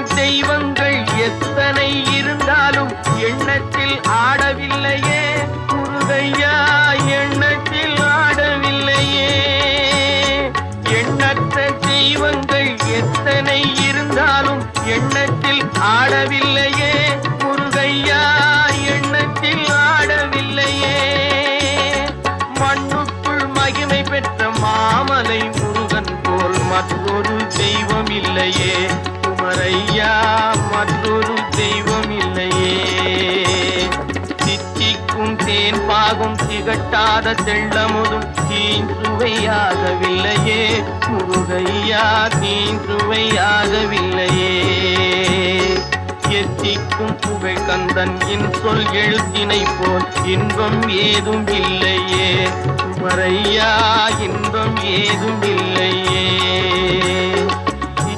தெய்வங்கள் எத்தனை இருந்தாலும் எண்ணத்தில் ஆடவில்லையே முருகையா, எண்ணத்தில் ஆடவில்லையே. எண்ணற்ற தெய்வங்கள் எத்தனை இருந்தாலும் எண்ணத்தில் ஆடவில்லையே முருகையா, எண்ணத்தில் ஆடவில்லையே. மண்ணுக்குள் மகிமை பெற்ற மாமலை முருகன் போல் மற்றொரு தெய்வம் இல்லையே குமரையா, மற்றொரு தெய்வம் இல்லையே. தித்திக்கும் தேன் பாகும் திகட்டாத தெள்ளமுதும் தீஞ்சுவையாகவில்லையே முருகையா, தீஞ்சுவையாகவில்லையே. எத்திக்கும் புகை கந்தன் சொல் எழுத்தினை போல் இன்பம் ஏதும் இல்லையே குமரையா, இன்பம் ஏதும் இல்லையே.